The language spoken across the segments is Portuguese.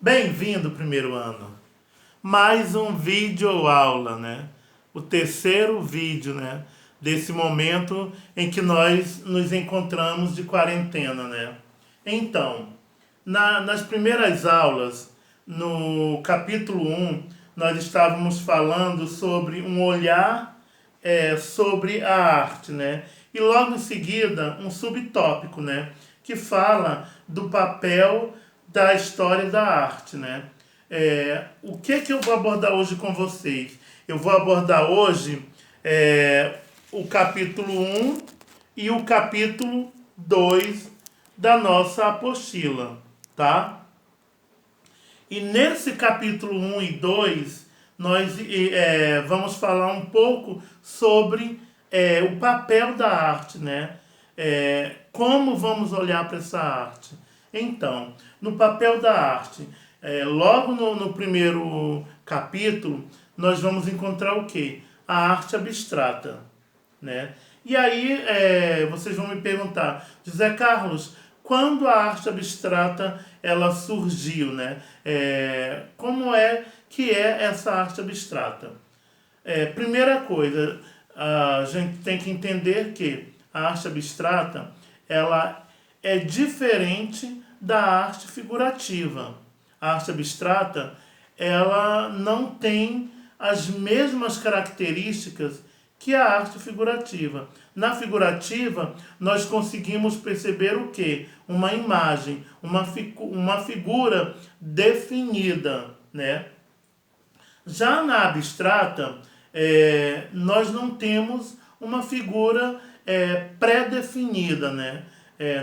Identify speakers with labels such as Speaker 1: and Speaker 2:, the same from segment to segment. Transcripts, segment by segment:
Speaker 1: Bem-vindo, primeiro ano. Mais um vídeo aula, né? O terceiro vídeo, né? Desse momento em que nós nos encontramos de quarentena, né? Então, nas primeiras aulas, no capítulo 1, nós estávamos falando sobre um olhar sobre a arte, né? E logo em seguida, um subtópico, né? Que fala do papel da história da arte, né? O que eu vou abordar hoje com vocês? Eu vou abordar hoje o capítulo 1 e o capítulo 2 da nossa apostila, tá? E nesse capítulo 1 e 2, nós vamos falar um pouco sobre o papel da arte, né? Como vamos olhar para essa arte. Então, no papel da arte, logo no primeiro capítulo, nós vamos encontrar o quê? A arte abstrata, né? E aí vocês vão me perguntar, José Carlos, quando a arte abstrata ela surgiu, né? Como é que é essa arte abstrata? Primeira coisa, a gente tem que entender que a arte abstrata ela é diferente da arte figurativa. A arte abstrata ela não tem as mesmas características que a arte figurativa. Na figurativa, nós conseguimos perceber o quê? Uma imagem, uma figura definida, né? Já na abstrata, nós não temos uma figura pré-definida, né?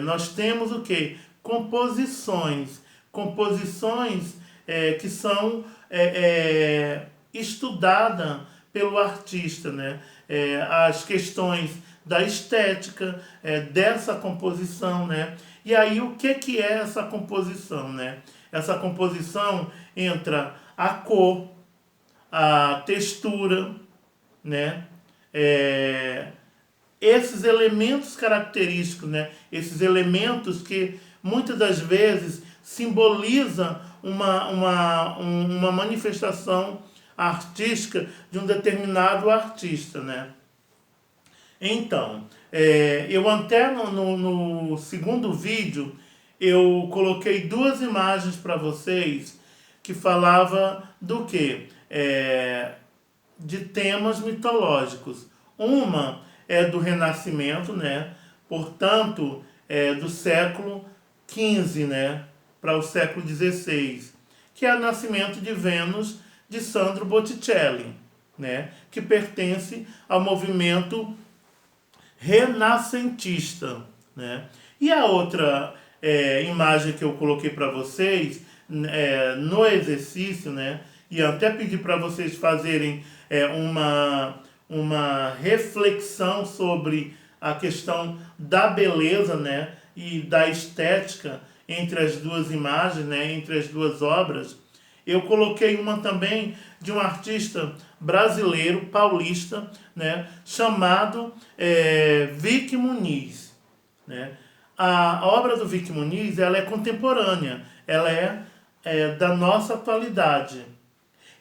Speaker 1: Nós temos o quê? Composições. Composições que são estudadas pelo artista, né? As questões da estética dessa composição, né? E aí o que é essa composição, né? Essa composição entra a cor, a textura, né? Esses elementos característicos, né? Esses elementos que muitas das vezes simbolizam uma manifestação artística de um determinado artista, né? Então, eu até no segundo vídeo, eu coloquei duas imagens para vocês que falava do quê? De temas mitológicos. Uma é do Renascimento, né? Portanto, do século XV, né? Para o século XVI, que é o Nascimento de Vênus, de Sandro Botticelli, né? Que pertence ao movimento renascentista, né? E a outra imagem que eu coloquei para vocês no exercício, né? E até pedi para vocês fazerem uma reflexão sobre a questão da beleza, né? E da estética entre as duas imagens, né? Entre as duas obras. Eu coloquei uma também de um artista brasileiro, paulista, né, chamado Vic Muniz, né? A obra do Vic Muniz ela é contemporânea, ela da nossa atualidade.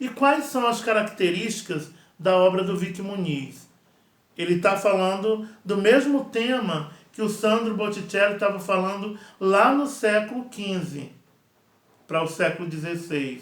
Speaker 1: E quais são as características da obra do Vic Muniz? Ele está falando do mesmo tema que o Sandro Botticelli estava falando lá no século XV para o século XVI.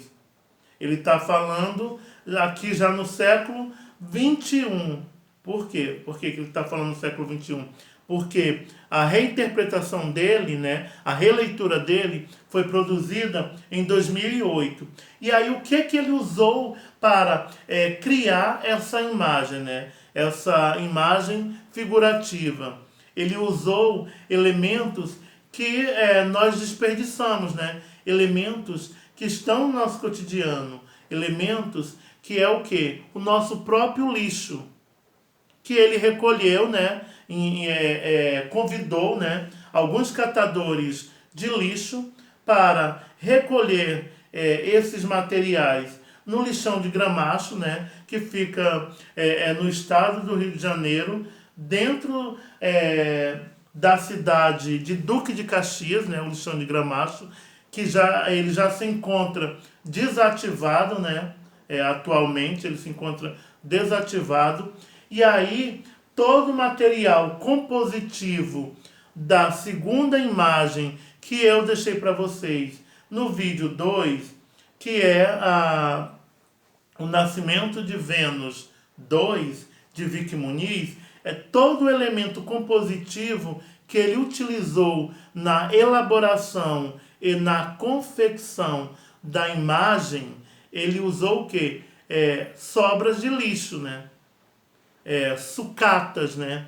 Speaker 1: Ele está falando aqui já no século XXI. Por quê? Por que ele está falando no século XXI? Porque a reinterpretação dele, né, a releitura dele, foi produzida em 2008. E aí o que ele usou para criar essa imagem, né? Essa imagem figurativa? Ele usou elementos que nós desperdiçamos, né? Elementos que estão no nosso cotidiano, elementos que é o quê? O nosso próprio lixo, que ele recolheu, né? Convidou, né? Alguns catadores de lixo para recolher esses materiais no lixão de Gramacho, né? Que fica no estado do Rio de Janeiro, dentro da cidade de Duque de Caxias, né? O lixão de Gramacho, que ele já se encontra desativado, né? Atualmente ele se encontra desativado. E aí todo o material compositivo da segunda imagem que eu deixei para vocês no vídeo 2, que é o Nascimento de Vênus 2, de Vic Muniz, é todo o elemento compositivo que ele utilizou na elaboração e na confecção da imagem. Ele usou o quê? Sobras de lixo, né? Sucatas, né?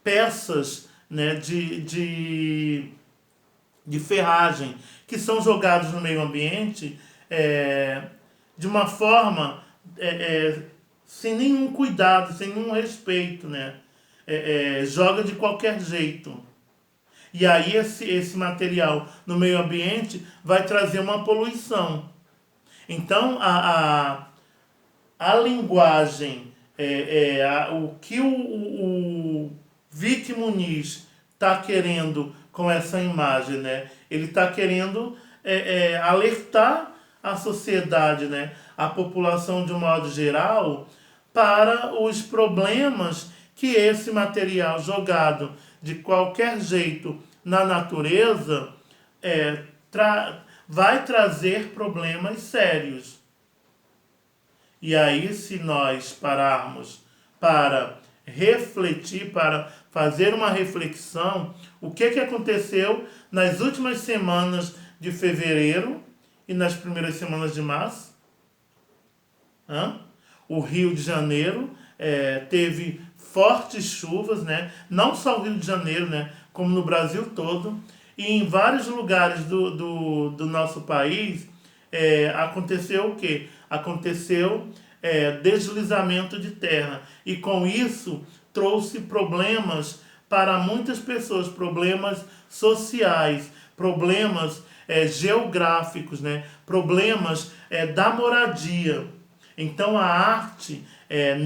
Speaker 1: Peças, né? de ferragem que são jogados no meio ambiente de uma forma sem nenhum cuidado, sem nenhum respeito, né? Joga de qualquer jeito. E aí esse material no meio ambiente vai trazer uma poluição. Então a linguagem, o que o Vic Muniz está querendo com essa imagem, né? Ele está querendo alertar a sociedade, né? A população de um modo geral, para os problemas que esse material jogado de qualquer jeito na natureza vai trazer problemas sérios. E aí, se nós pararmos para refletir, para fazer uma reflexão, o que aconteceu nas últimas semanas de fevereiro e nas primeiras semanas de março? O Rio de Janeiro teve fortes chuvas, né? Não só o Rio de Janeiro, né? Como no Brasil todo. E em vários lugares do nosso país aconteceu o quê? Aconteceu deslizamento de terra. E com isso trouxe problemas para muitas pessoas, problemas sociais, problemas geográficos, né? Problemas da moradia. Então a arte,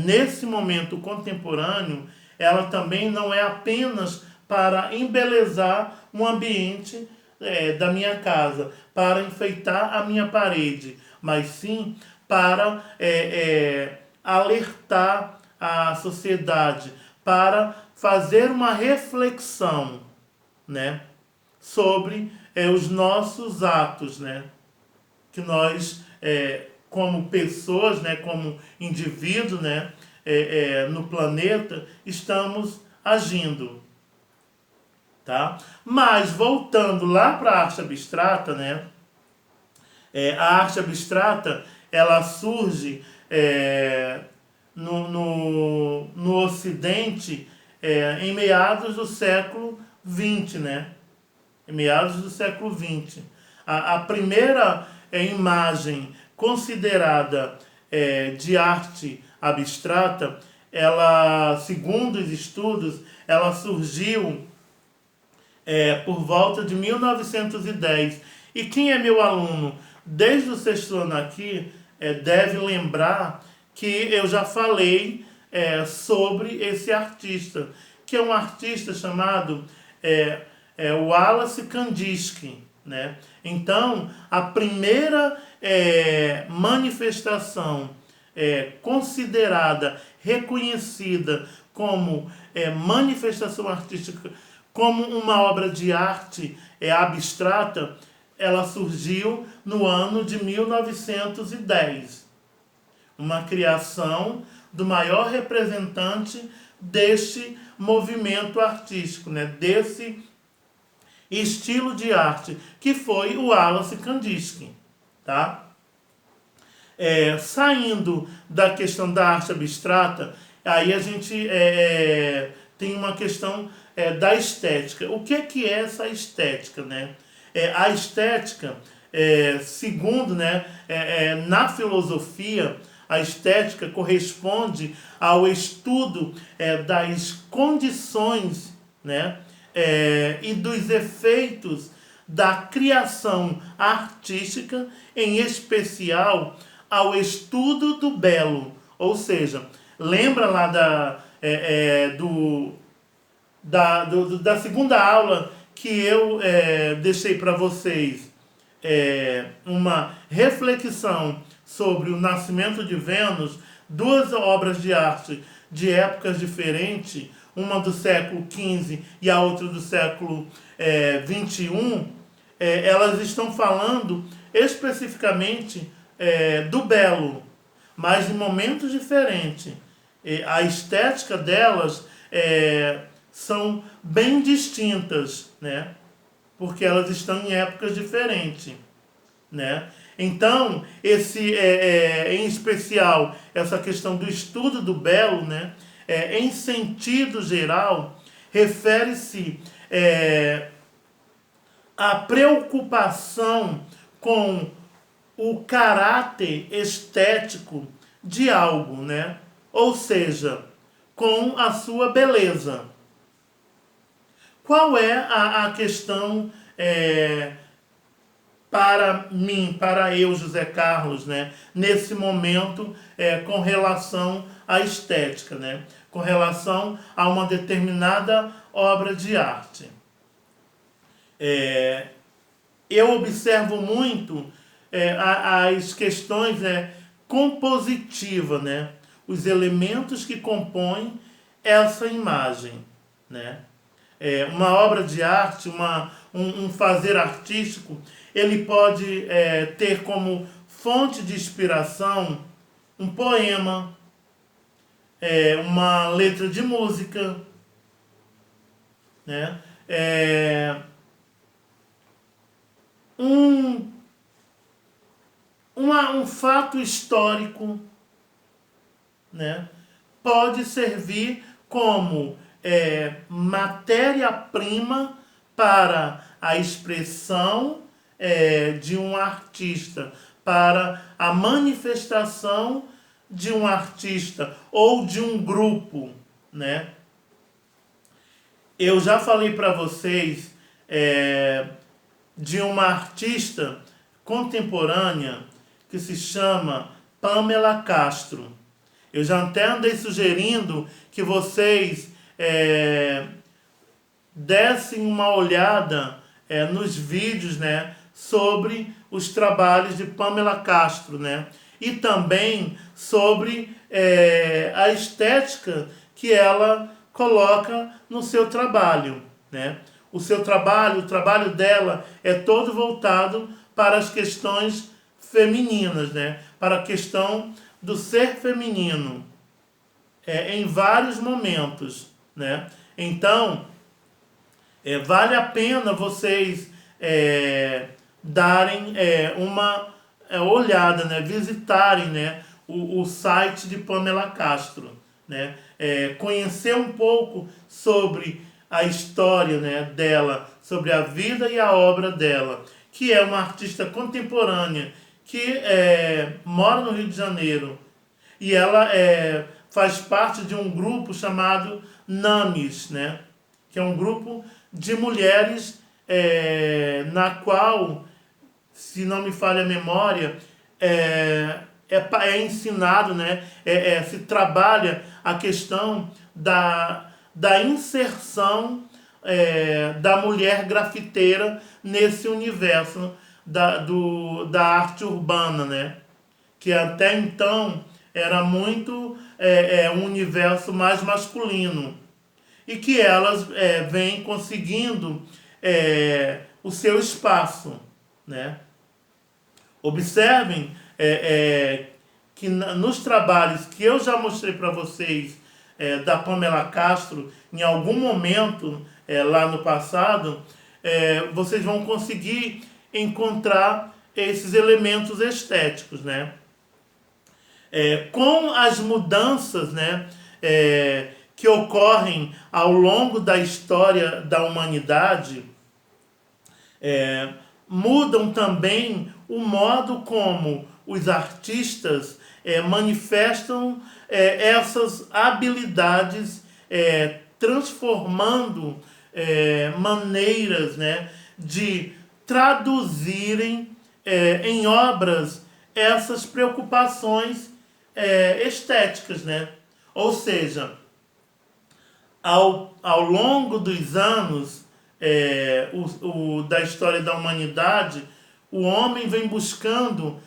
Speaker 1: nesse momento contemporâneo, ela também não é apenas para embelezar um ambiente da minha casa, para enfeitar a minha parede, mas sim para alertar a sociedade, para fazer uma reflexão, né, sobre os nossos atos, né, que nós, como pessoas, né, como indivíduos, né, no planeta, estamos agindo. Tá? Mas voltando lá para a arte abstrata, né? A arte abstrata ela surge no Ocidente em meados do século XX, né? Em meados do século XX. A primeira imagem considerada de arte abstrata, ela, segundo os estudos, ela surgiu por volta de 1910. E quem é meu aluno desde o sexto ano aqui deve lembrar que eu já falei sobre esse artista, que é um artista chamado Wallace Kandinsky, né? Então, a primeira manifestação considerada, reconhecida como manifestação artística, como uma obra de arte abstrata, ela surgiu no ano de 1910. Uma criação do maior representante deste movimento artístico, né? Desse estilo de arte, que foi o Wallace Kandinsky. Tá? Saindo da questão da arte abstrata, aí a gente tem uma questão da estética. O que é essa estética, né? A estética, segundo, né, na filosofia, a estética corresponde ao estudo das condições, né, e dos efeitos da criação artística, em especial ao estudo do belo. Ou seja, lembra lá da segunda aula que eu deixei para vocês uma reflexão sobre o nascimento de Vênus, duas obras de arte de épocas diferentes, uma do século XV e a outra do século XXI, elas estão falando especificamente do belo, mas em momentos diferentes. A estética delas são bem distintas, né? Porque elas estão em épocas diferentes, né? Então, em especial, essa questão do estudo do belo, né? Em sentido geral, refere-se à preocupação com o caráter estético de algo, né? Ou seja, com a sua beleza. Qual é a questão para mim, para eu, José Carlos, né, nesse momento, com relação à estética, né, com relação a uma determinada obra de arte? Eu observo muito as questões compositivas, né, os elementos que compõem essa imagem, né? Uma obra de arte, um fazer artístico, ele pode ter como fonte de inspiração um poema, uma letra de música, né? Um fato histórico, né? Pode servir como matéria-prima para a expressão de um artista, para a manifestação de um artista ou de um grupo, né? Eu já falei para vocês de uma artista contemporânea que se chama Pamela Castro. Eu já até andei sugerindo que vocês dessem uma olhada nos vídeos, né, sobre os trabalhos de Pamela Castro, né, e também sobre a estética que ela coloca no seu trabalho, né. O trabalho dela é todo voltado para as questões femininas, né, para a questão do ser feminino, em vários momentos, né. Então, vale a pena vocês darem uma olhada, né, visitarem, né, o site de Pamela Castro, né, conhecer um pouco sobre a história, né, dela, sobre a vida e a obra dela, que é uma artista contemporânea que mora no Rio de Janeiro, e ela faz parte de um grupo chamado NAMIS, né, que é um grupo de mulheres na qual, se não me falha a memória, ensinado, né, se trabalha a questão da inserção da mulher grafiteira nesse universo da arte urbana, né, que até então era muito um universo mais masculino, e que elas vêm conseguindo o seu espaço, né? Observem que nos trabalhos que eu já mostrei para vocês da Pamela Castro, em algum momento lá no passado, vocês vão conseguir encontrar esses elementos estéticos, né? Com as mudanças, né, que ocorrem ao longo da história da humanidade, mudam também o modo como os artistas manifestam essas habilidades, transformando maneiras, né, de traduzirem em obras essas preocupações estéticas, né? Ou seja, ao longo dos anos, da história da humanidade, o homem vem buscando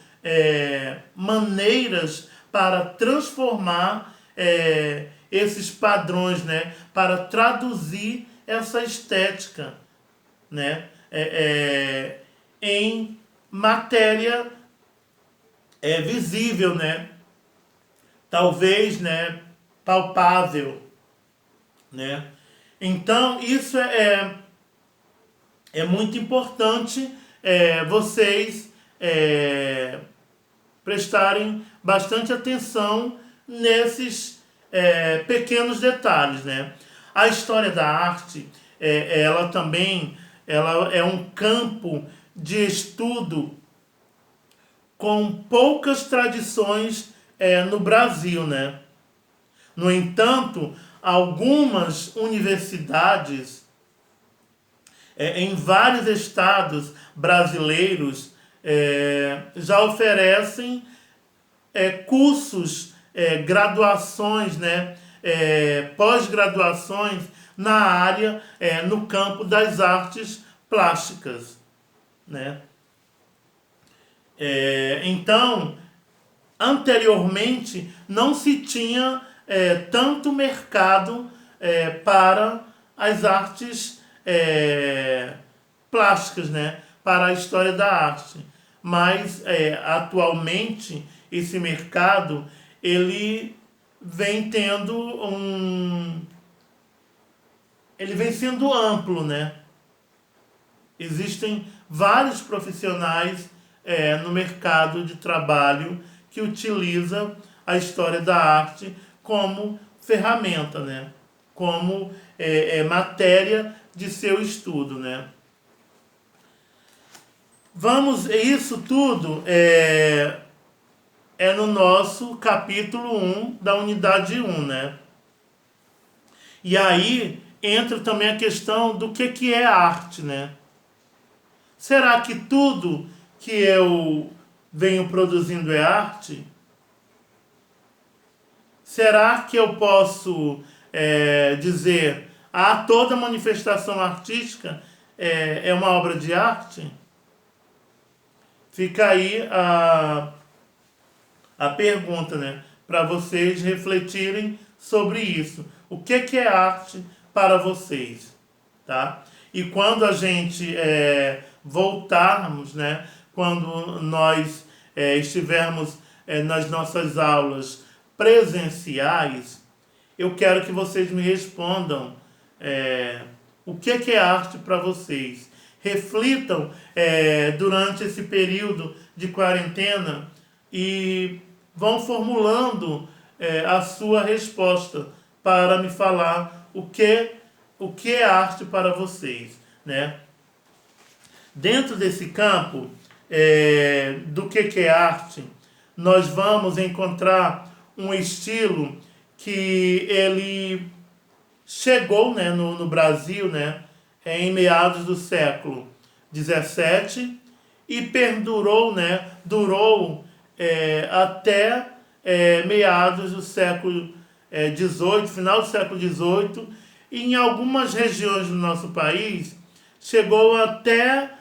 Speaker 1: maneiras para transformar esses padrões, né? Para traduzir essa estética, né? Em matéria visível, né? Talvez, né? Palpável, né? Então, isso é muito importante vocês prestarem bastante atenção nesses pequenos detalhes, né? A história da arte, ela também é um campo de estudo com poucas tradições no Brasil, né? No entanto, algumas universidades em vários estados brasileiros já oferecem cursos, graduações, né? Pós-graduações na área, no campo das artes plásticas, né? Então, anteriormente não se tinha tanto mercado para as artes plásticas, né? Para a história da arte. Mas atualmente esse mercado ele vem tendo ele vem sendo amplo, né? Existem vários profissionais no mercado de trabalho que utiliza a história da arte como ferramenta, né? Como matéria de seu estudo, né? Isso tudo no nosso capítulo 1 da unidade 1, né? E aí entra também a questão do que é arte, né? Será que tudo que eu venho produzindo é arte? Será que eu posso dizer toda manifestação artística é uma obra de arte? Fica aí a pergunta, né? Para vocês refletirem sobre isso. O que é arte para vocês? Tá? E quando a gente voltarmos, né? Quando nós estivermos nas nossas aulas presenciais, eu quero que vocês me respondam o que é arte para vocês. Reflitam durante esse período de quarentena e vão formulando a sua resposta para me falar o que é arte para vocês, né? Dentro desse campo do que é arte, nós vamos encontrar um estilo que ele chegou, né, no Brasil, né, em meados do século XVII e perdurou, né, durou até meados do século XVIII, final do século XVIII, e em algumas regiões do nosso país chegou até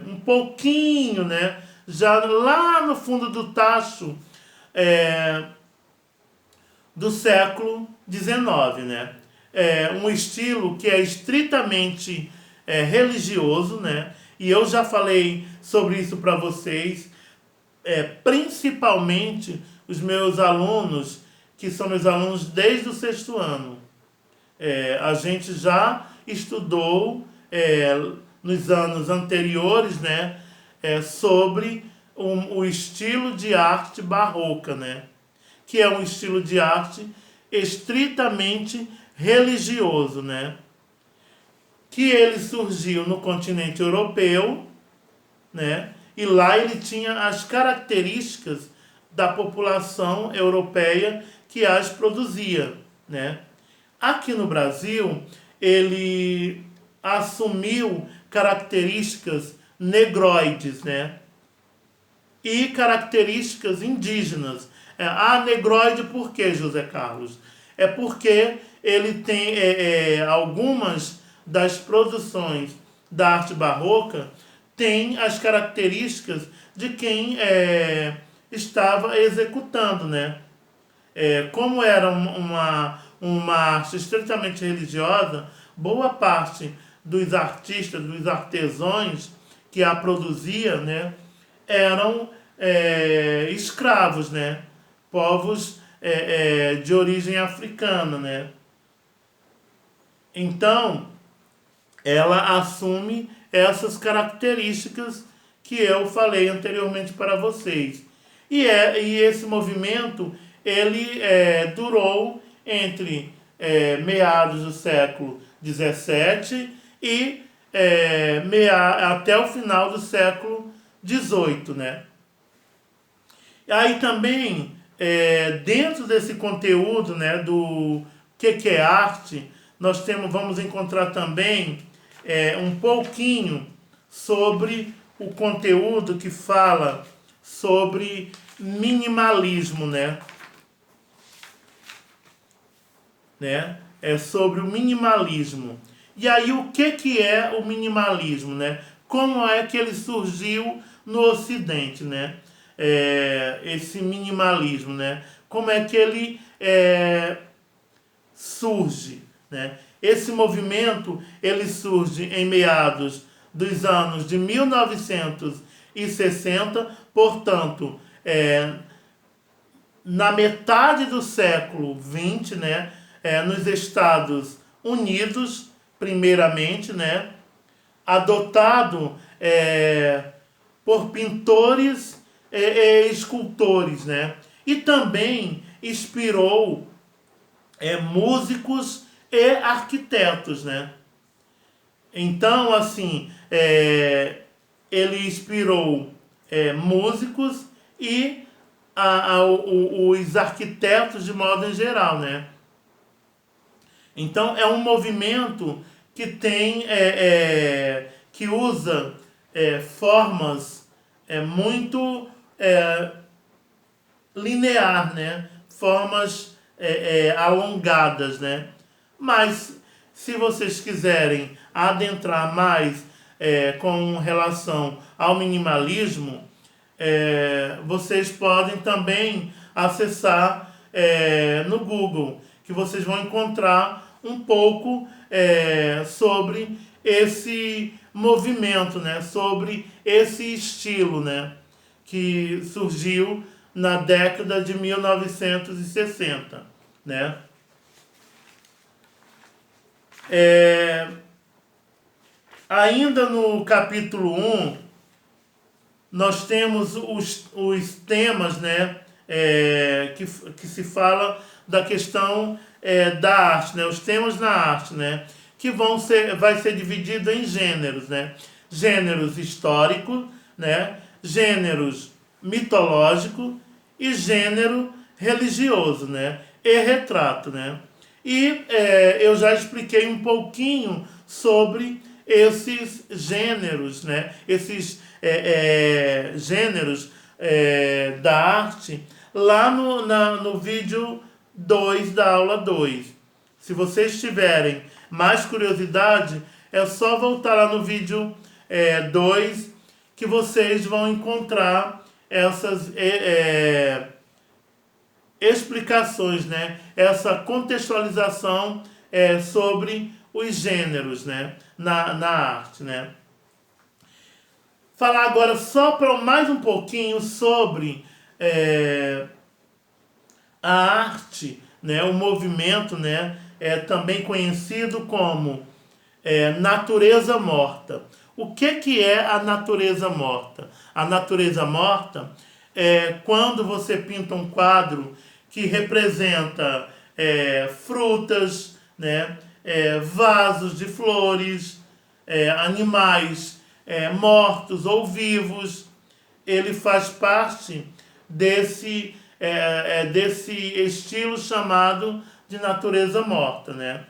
Speaker 1: um pouquinho, né, já lá no fundo do tacho do século XIX, né? Um estilo que é estritamente religioso, né? E eu já falei sobre isso para vocês, principalmente os meus alunos, que são meus alunos desde o 6º ano. A gente já estudou nos anos anteriores, né? Sobre o estilo de arte barroca, né? Que é um estilo de arte estritamente religioso, né? Que ele surgiu no continente europeu, né? E lá ele tinha as características da população europeia que as produzia, né? Aqui no Brasil, ele assumiu características negroides, né? E características indígenas. Negroide por quê, José Carlos? É porque ele tem algumas das produções da arte barroca tem as características de quem estava executando, né? Como era uma arte estritamente religiosa, boa parte dos artistas, dos artesãos que a produzia, né, eram escravos, né? Povos de origem africana, né? Então, ela assume essas características que eu falei anteriormente para vocês. E esse movimento, ele durou entre meados do século XVII e até o final do século XVIII, né? Aí também, dentro desse conteúdo, né, do que é arte, vamos encontrar também um pouquinho sobre o conteúdo que fala sobre minimalismo, né? É sobre o minimalismo. E aí, o que é o minimalismo, né? Como é que ele surgiu no Ocidente, né? Esse minimalismo, né? Como é que ele surge, né? Esse movimento, ele surge em meados dos anos de 1960, portanto, na metade do século XX, né? Nos Estados Unidos, primeiramente, né? Adotado por pintores e escultores, né? E também inspirou músicos e arquitetos, né? Então, assim, ele inspirou músicos e os arquitetos de modo em geral, né? Então, é um movimento que tem, que usa formas muito linear, né? Formas alongadas, né? Mas, se vocês quiserem adentrar mais com relação ao minimalismo, vocês podem também acessar no Google, que vocês vão encontrar um pouco sobre esse movimento, né? Sobre esse estilo, né? Que surgiu na década de 1960, né? Ainda no capítulo 1, nós temos os temas, né? Que se fala da questão da arte, né? Os temas na arte, né? Que vai ser dividido em gêneros, né? Gêneros histórico, né? Gêneros mitológico e gênero religioso, né? E retrato, né? E eu já expliquei um pouquinho sobre esses gêneros, né? Esses gêneros da arte lá no vídeo 2 da aula 2. Se vocês tiverem mais curiosidade, é só voltar lá no vídeo 2 que vocês vão encontrar essas explicações, né? Essa contextualização sobre os gêneros, né? Na arte, né? Falar agora só para mais um pouquinho sobre a arte, né? O movimento, né? Também conhecido como natureza morta. O que é a natureza morta? A natureza morta é quando você pinta um quadro que representa frutas, né? Vasos de flores, animais mortos ou vivos. Ele faz parte desse estilo chamado de natureza morta, né?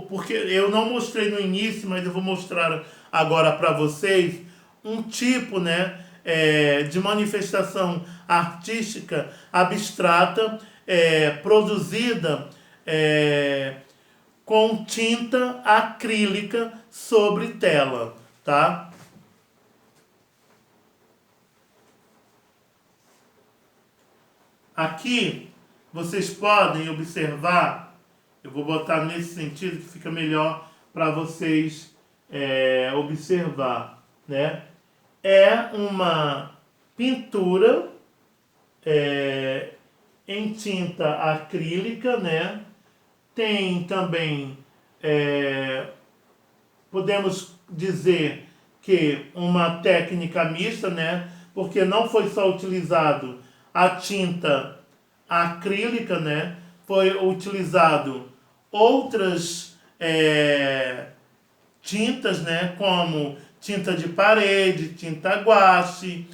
Speaker 1: Porque eu não mostrei no início, mas eu vou mostrar agora para vocês um tipo, né, de manifestação artística abstrata produzida com tinta acrílica sobre tela, tá? Aqui vocês podem observar, eu vou botar nesse sentido que fica melhor para vocês observar, né? É uma pintura em tinta acrílica, né? Tem também, podemos dizer que uma técnica mista, né? Porque não foi só utilizado a tinta acrílica, né? Foi utilizado outras tintas, né? Como tinta de parede, tinta guache,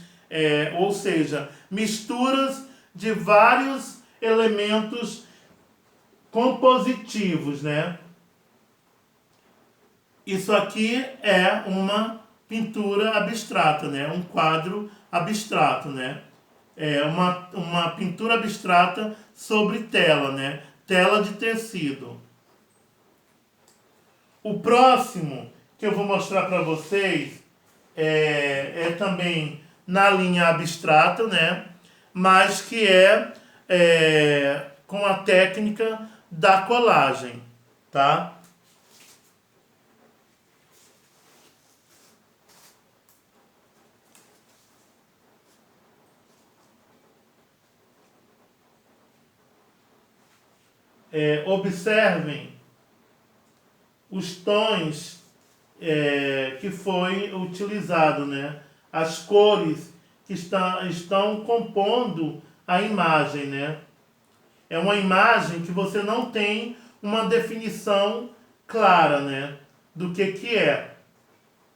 Speaker 1: ou seja, misturas de vários elementos compositivos, né? Isso aqui é uma pintura abstrata, né? Um quadro abstrato, né? É uma pintura abstrata sobre tela, né? Tela de tecido. O próximo que eu vou mostrar para vocês é também na linha abstrata, né? Mas que com a técnica da colagem, tá? Observem os tons que foi utilizado, né? As cores que estão compondo a imagem, né? É uma imagem que você não tem uma definição clara, né? Do que é.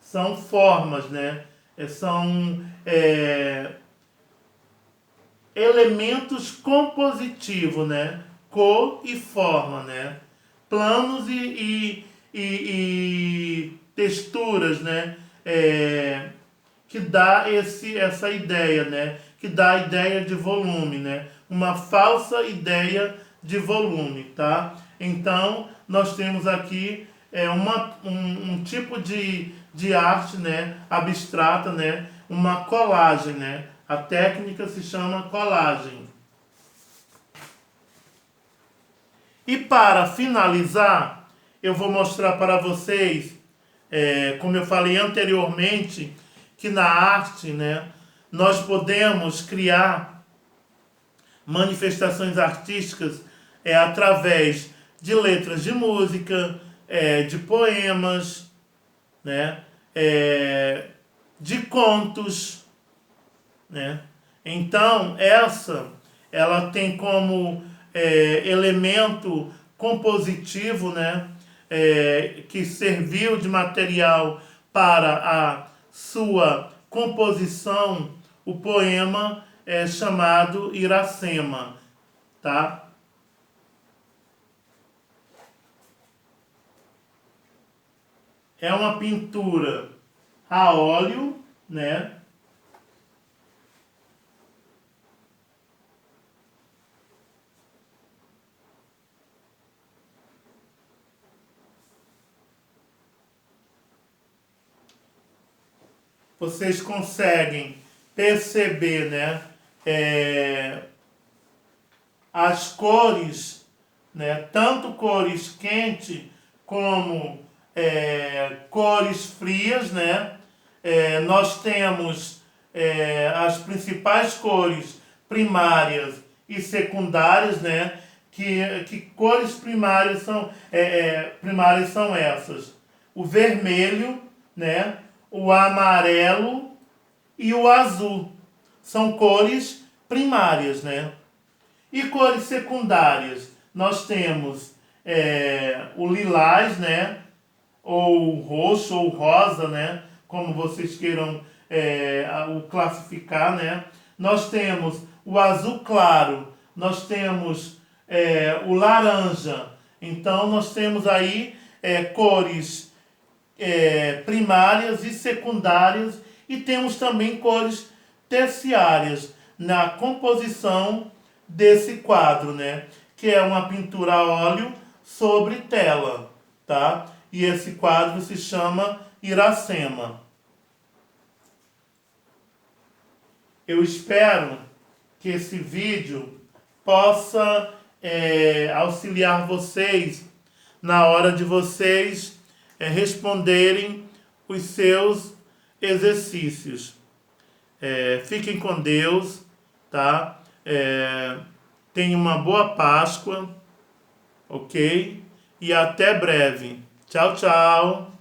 Speaker 1: São formas, né? São elementos compositivos, né? Cor e forma, né? Planos e texturas, né? Que dá essa ideia, né? Que dá a ideia de volume, né? Uma falsa ideia de volume, tá? Então, nós temos aqui um tipo de arte, né? Abstrata, né? Uma colagem, né? A técnica se chama colagem. E para finalizar, eu vou mostrar para vocês, como eu falei anteriormente, que na arte, né, nós podemos criar manifestações artísticas através de letras de música, de poemas, né, de contos, né? Então, ela tem como elemento compositivo, né, que serviu de material para a sua composição, o poema chamado Iracema, tá? É uma pintura a óleo, né? Vocês conseguem perceber, né, as cores, né, tanto cores quentes como cores frias, né? Nós temos as principais cores primárias e secundárias, né? Que cores primárias são essas? O vermelho, né? O amarelo e o azul. São cores primárias, né? E cores secundárias? Nós temos o lilás, né? Ou roxo ou rosa, né? Como vocês queiram o classificar, né? Nós temos o azul claro, nós temos o laranja. Então, nós temos aí cores primárias e secundárias e temos também cores terciárias na composição desse quadro, né? Que é uma pintura a óleo sobre tela, tá? E esse quadro se chama Iracema. Eu espero que esse vídeo possa auxiliar vocês na hora de vocês responderem os seus exercícios. Fiquem com Deus, tá? Tenham uma boa Páscoa, ok? E até breve. Tchau, tchau!